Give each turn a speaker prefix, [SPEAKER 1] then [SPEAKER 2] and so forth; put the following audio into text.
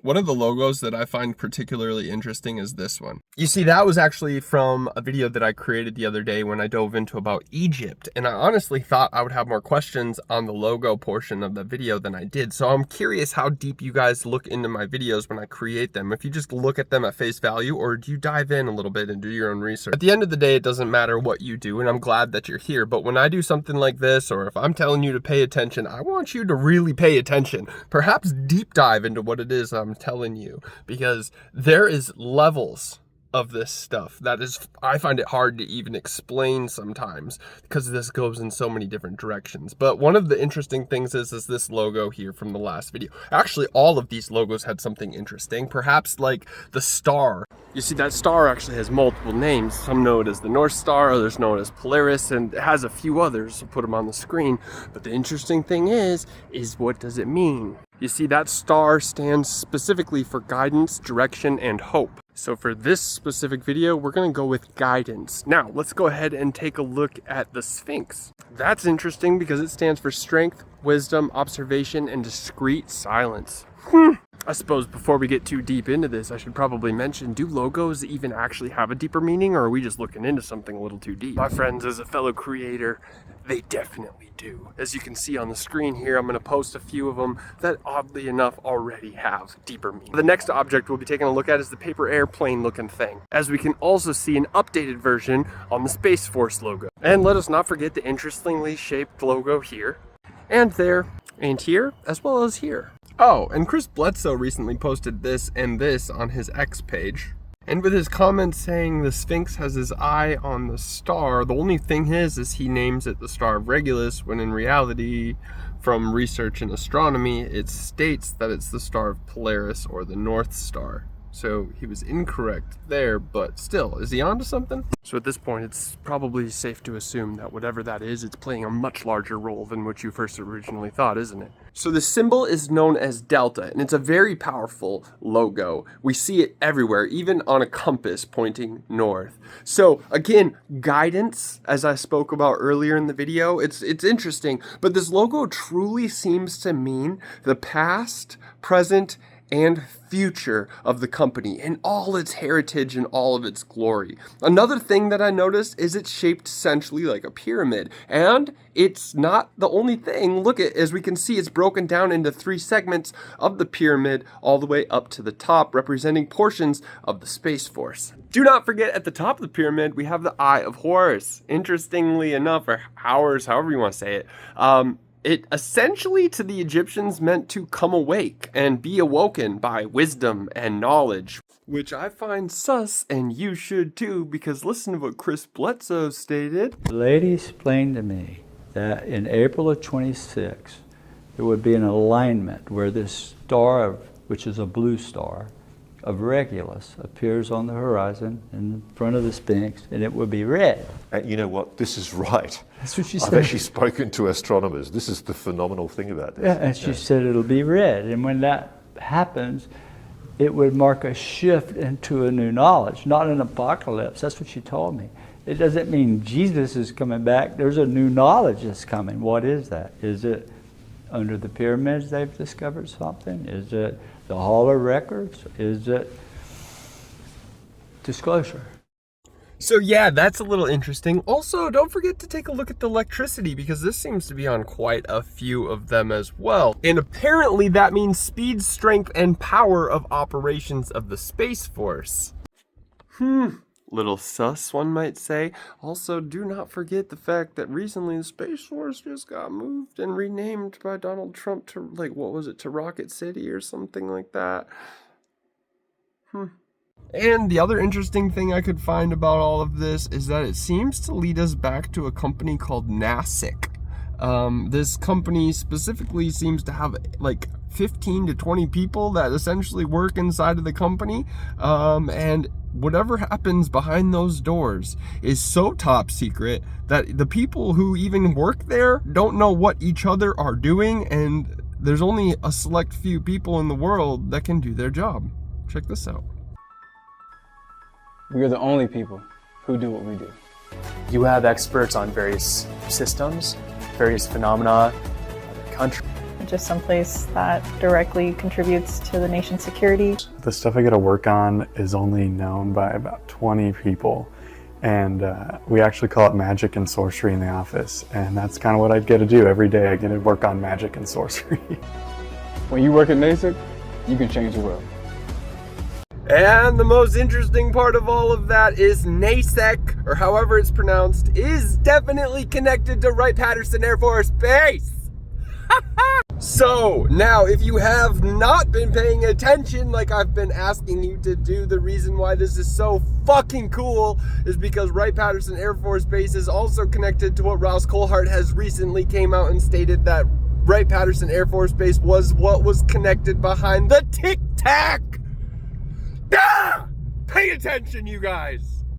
[SPEAKER 1] One of the logos that I find particularly interesting is this one. You see, that was actually from a video that I created the other day when I dove into about Egypt. And I honestly thought I would have more questions on the logo portion of the video than I did. So I'm curious how deep you guys look into my videos when I create them. If you just look at them at face value, or do you dive in a little bit and do your own research? At the end of the day, it doesn't matter what you do, and I'm glad that you're here. But when I do something like this, or if I'm telling you to pay attention, I want you to really pay attention. Perhaps deep dive into what it is I'm telling you, because there is levels of this stuff that is, I find it hard to even explain sometimes because this goes in so many different directions. But one of the interesting things is this logo here from the last video. Actually, all of these logos had something interesting, perhaps like the star. You see, that star actually has multiple names. Some know it as the North Star, others know it as Polaris, and it has a few others. I'll put them on the screen. But the interesting thing is what does it mean? You see, that star stands specifically for guidance, direction, and hope. So for this specific video, we're gonna go with guidance. Now, let's go ahead and take a look at the Sphinx. That's interesting because it stands for strength, wisdom, observation, and discreet silence. I suppose before we get too deep into this, I should probably mention, do logos even actually have a deeper meaning, or are we just looking into something a little too deep? My friends, as a fellow creator, they definitely do. As you can see on the screen here, I'm going to post a few of them that oddly enough already have deeper meaning. The next object we'll be taking a look at is the paper airplane looking thing, as we can also see an updated version on the Space Force logo. And let us not forget the interestingly shaped logo here, and there, and here, as well as here. Oh, and Chris Bledsoe recently posted this and this on his X page. And with his comments saying the Sphinx has his eye on the star, the only thing is he names it the Star of Regulus, when in reality, from research in astronomy, it states that it's the Star of Polaris, or the North Star. So he was incorrect there, but still, is he onto something? So at this point, it's probably safe to assume that whatever that is, it's playing a much larger role than what you first originally thought, isn't it? So the symbol is known as Delta, and it's a very powerful logo. We see it everywhere, even on a compass pointing north. So again, guidance, as I spoke about earlier in the video, it's interesting, but this logo truly seems to mean the past, present, and future of the company in all its heritage and all of its glory. Another thing that I noticed is it's shaped essentially like a pyramid, and it's not the only thing. Look at, as we can see, it's broken down into 3 segments of the pyramid all the way up to the top, representing portions of the Space Force. Do not forget, at the top of the pyramid, we have the Eye of Horus. Interestingly enough, or Horus, however you want to say it, it essentially to the Egyptians meant to come awake and be awoken by wisdom and knowledge, which I find sus, and you should too, because listen to what Chris Bledsoe stated.
[SPEAKER 2] The lady explained to me that in April of 26, there would be an alignment where this star, which is a blue star, of Regulus appears on the horizon in front of the Sphinx, and it would be red.
[SPEAKER 3] And you know what? This is right.
[SPEAKER 2] That's what she said.
[SPEAKER 3] I've actually spoken to astronomers. This is the phenomenal thing about this.
[SPEAKER 2] Yeah, and she said it'll be red. And when that happens, it would mark a shift into a new knowledge, not an apocalypse. That's what she told me. It doesn't mean Jesus is coming back. There's a new knowledge that's coming. What is that? Is it under the pyramids they've discovered something? Is it the Hall of Records? Is it disclosure?
[SPEAKER 1] So yeah, that's a little interesting. Also, don't forget to take a look at the electricity, because this seems to be on quite a few of them as well. And apparently that means speed, strength, and power of operations of the Space Force. Little sus, one might say. Also, do not forget the fact that recently the Space Force just got moved and renamed by Donald Trump to, like, what was it, to Rocket City or something like that. And the other interesting thing I could find about all of this is that it seems to lead us back to a company called NASIC. This company specifically seems to have like 15 to 20 people that essentially work inside of the company, and whatever happens behind those doors is so top secret that the people who even work there don't know what each other are doing, and there's only a select few people in the world that can do their job. Check this out.
[SPEAKER 4] We are the only people who do what we do. You have experts on various systems, various phenomena, other countries.
[SPEAKER 5] just someplace that directly contributes to the nation's security.
[SPEAKER 6] The stuff I get to work on is only known by about 20 people. And we actually call it magic and sorcery in the office. And that's kind of what I get to do every day. I get to work on magic and sorcery.
[SPEAKER 4] When you work at NASIC, you can change the world.
[SPEAKER 1] And the most interesting part of all of that is NASEC, or however it's pronounced, is definitely connected to Wright-Patterson Air Force Base. So, now, if you have not been paying attention like I've been asking you to do, the reason why this is so fucking cool is because Wright-Patterson Air Force Base is also connected to what Rouse Colhart has recently came out and stated that Wright-Patterson Air Force Base was what was connected behind the Tic Tac. Ah! Pay attention, you guys.